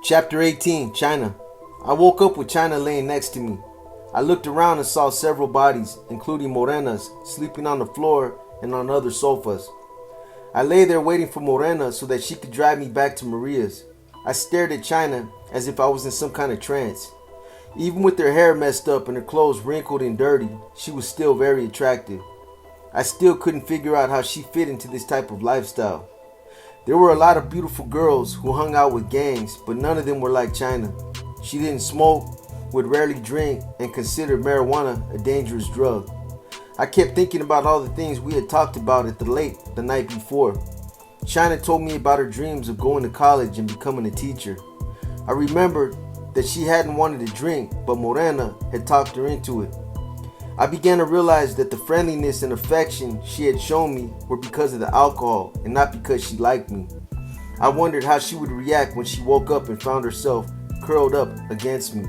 Chapter 18, China. I woke up with China laying next to me. I looked around and saw several bodies, including Morena's, sleeping on the floor and on other sofas. I lay there waiting for Morena so that she could drive me back to Maria's. I stared at China as if I was in some kind of trance. Even with her hair messed up and her clothes wrinkled and dirty, she was still very attractive. I still couldn't figure out how she fit into this type of lifestyle. There were a lot of beautiful girls who hung out with gangs, but none of them were like China. She didn't smoke, would rarely drink, and considered marijuana a dangerous drug. I kept thinking about all the things we had talked about at the lake the night before. China told me about her dreams of going to college and becoming a teacher. I remembered that she hadn't wanted to drink, but Morena had talked her into it. I began to realize that the friendliness and affection she had shown me were because of the alcohol and not because she liked me. I wondered how she would react when she woke up and found herself curled up against me.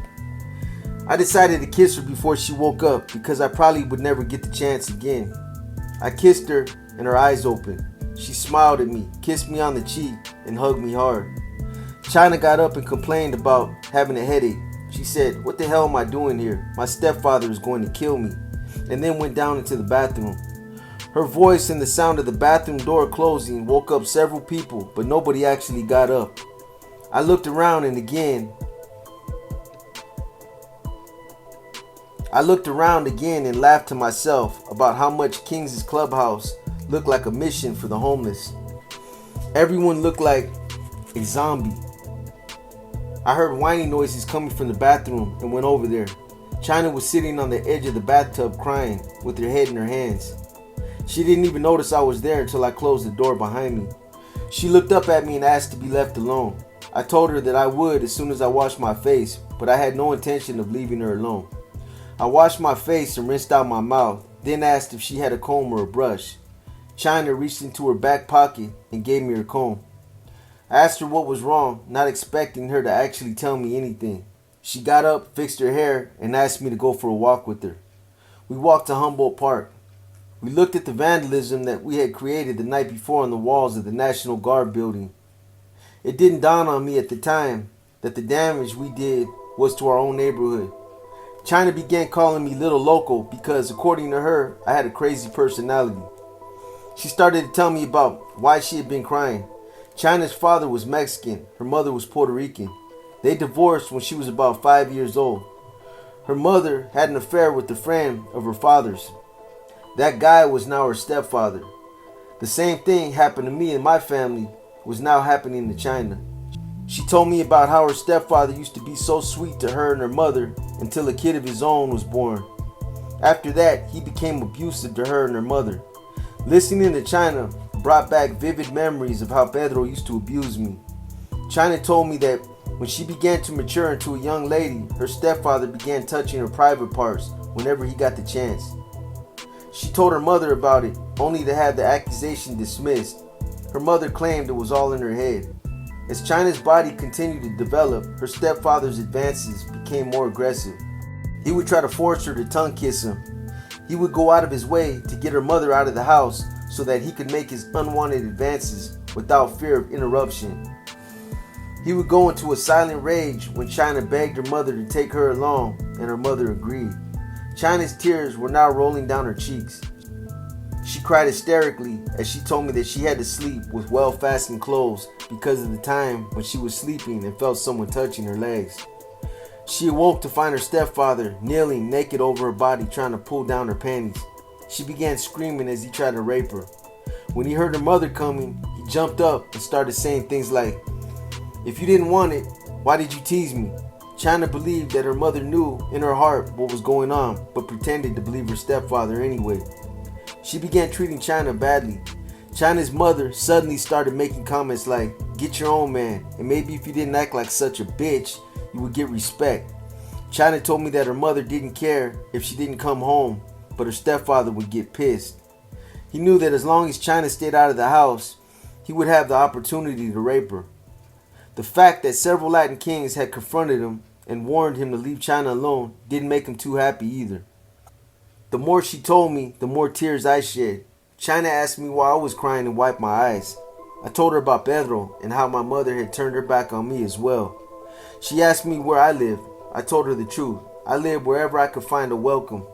I decided to kiss her before she woke up because I probably would never get the chance again. I kissed her and her eyes opened. She smiled at me, kissed me on the cheek, and hugged me hard. China got up and complained about having a headache. She said, "What the hell am I doing here? My stepfather is going to kill me," and then went down into the bathroom. Her voice and the sound of the bathroom door closing woke up several people, but nobody actually got up. I looked around again and laughed to myself about how much King's clubhouse looked like a mission for the homeless. Everyone looked like a zombie. I heard whining noises coming from the bathroom and went over there. China was sitting on the edge of the bathtub crying with her head in her hands. She didn't even notice I was there until I closed the door behind me. She looked up at me and asked to be left alone. I told her that I would as soon as I washed my face, but I had no intention of leaving her alone. I washed my face and rinsed out my mouth, then asked if she had a comb or a brush. China reached into her back pocket and gave me her comb. I asked her what was wrong, not expecting her to actually tell me anything. She got up, fixed her hair, and asked me to go for a walk with her. We walked to Humboldt Park. We looked at the vandalism that we had created the night before on the walls of the National Guard building. It didn't dawn on me at the time that the damage we did was to our own neighborhood. China began calling me Little Loco because, according to her, I had a crazy personality. She started to tell me about why she had been crying. China's father was Mexican, her mother was Puerto Rican. They divorced when she was about 5 years old. Her mother had an affair with a friend of her father's. That guy was now her stepfather. The same thing happened to me and my family was now happening to China. She told me about how her stepfather used to be so sweet to her and her mother until a kid of his own was born. After that, he became abusive to her and her mother. Listening to China brought back vivid memories of how Pedro used to abuse me. China told me that when she began to mature into a young lady, her stepfather began touching her private parts whenever he got the chance. She told her mother about it, only to have the accusation dismissed. Her mother claimed it was all in her head. As China's body continued to develop, her stepfather's advances became more aggressive. He would try to force her to tongue kiss him. He would go out of his way to get her mother out of the house so that he could make his unwanted advances without fear of interruption. He would go into a silent rage when China begged her mother to take her along, and her mother agreed. China's tears were now rolling down her cheeks. She cried hysterically as she told me that she had to sleep with well-fastened clothes because of the time when she was sleeping and felt someone touching her legs. She awoke to find her stepfather kneeling naked over her body trying to pull down her panties. She began screaming as he tried to rape her. When he heard her mother coming, he jumped up and started saying things like, "If you didn't want it, why did you tease me?" China believed that her mother knew in her heart what was going on, but pretended to believe her stepfather anyway. She began treating China badly. China's mother suddenly started making comments like, "Get your own man, and maybe if you didn't act like such a bitch, you would get respect." China told me that her mother didn't care if she didn't come home, but her stepfather would get pissed. He knew that as long as China stayed out of the house, he would have the opportunity to rape her. The fact that several Latin kings had confronted him and warned him to leave China alone didn't make him too happy either. The more she told me, the more tears I shed. China asked me why I was crying and wiped my eyes. I told her about Pedro and how my mother had turned her back on me as well. She asked me where I lived. I told her the truth. I lived wherever I could find a welcome.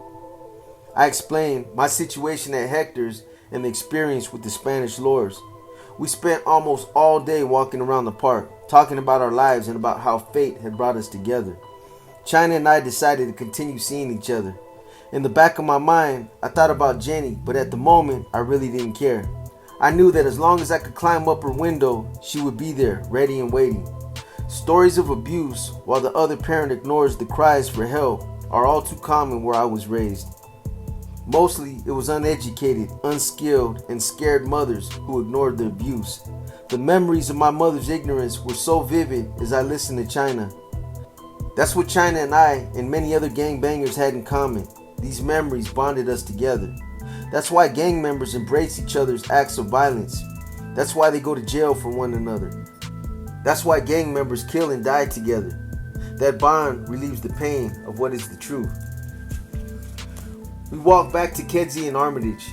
I explained my situation at Hector's and the experience with the Spanish lords. We spent almost all day walking around the park, talking about our lives and about how fate had brought us together. China and I decided to continue seeing each other. In the back of my mind, I thought about Jenny, but at the moment, I really didn't care. I knew that as long as I could climb up her window, she would be there, ready and waiting. Stories of abuse, while the other parent ignores the cries for help, are all too common where I was raised. Mostly, it was uneducated, unskilled, and scared mothers who ignored the abuse. The memories of my mother's ignorance were so vivid as I listened to China. That's what China and I and many other gangbangers had in common. These memories bonded us together. That's why gang members embrace each other's acts of violence. That's why they go to jail for one another. That's why gang members kill and die together. That bond relieves the pain of what is the truth. We walked back to Kedzie and Armitage.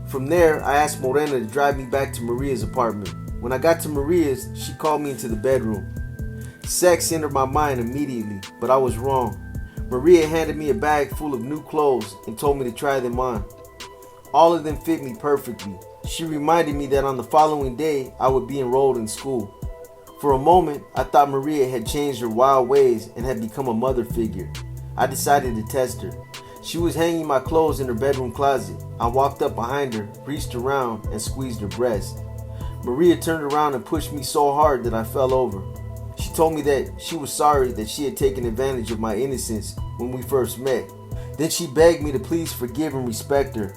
From there, I asked Morena to drive me back to Maria's apartment. When I got to Maria's, she called me into the bedroom. Sex entered my mind immediately, but I was wrong. Maria handed me a bag full of new clothes and told me to try them on. All of them fit me perfectly. She reminded me that on the following day, I would be enrolled in school. For a moment, I thought Maria had changed her wild ways and had become a mother figure. I decided to test her. She was hanging my clothes in her bedroom closet. I walked up behind her, reached around, and squeezed her breast. Maria turned around and pushed me so hard that I fell over. She told me that she was sorry that she had taken advantage of my innocence when we first met. Then she begged me to please forgive and respect her.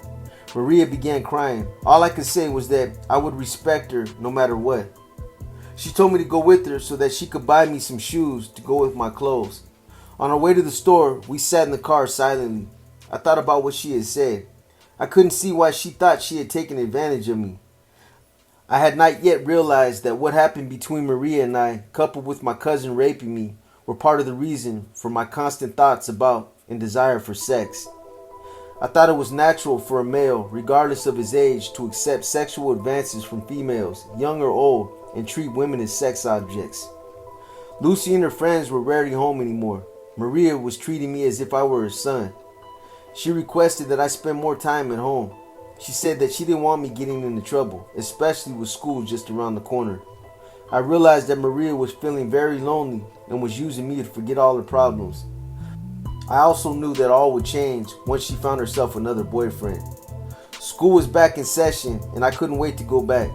Maria began crying. All I could say was that I would respect her no matter what. She told me to go with her so that she could buy me some shoes to go with my clothes. On our way to the store, we sat in the car silently. I thought about what she had said. I couldn't see why she thought she had taken advantage of me. I had not yet realized that what happened between Maria and I, coupled with my cousin raping me, were part of the reason for my constant thoughts about and desire for sex. I thought it was natural for a male, regardless of his age, to accept sexual advances from females, young or old, and treat women as sex objects. Lucy and her friends were rarely home anymore. Maria was treating me as if I were her son. She requested that I spend more time at home. She said that she didn't want me getting into trouble, especially with school just around the corner. I realized that Maria was feeling very lonely and was using me to forget all her problems. I also knew that all would change once she found herself another boyfriend. School was back in session and I couldn't wait to go back.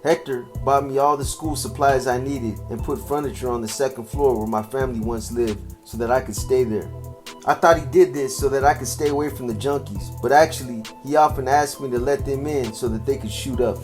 Hector bought me all the school supplies I needed and put furniture on the second floor where my family once lived so that I could stay there. I thought he did this so that I could stay away from the junkies, but actually, he often asked me to let them in so that they could shoot up.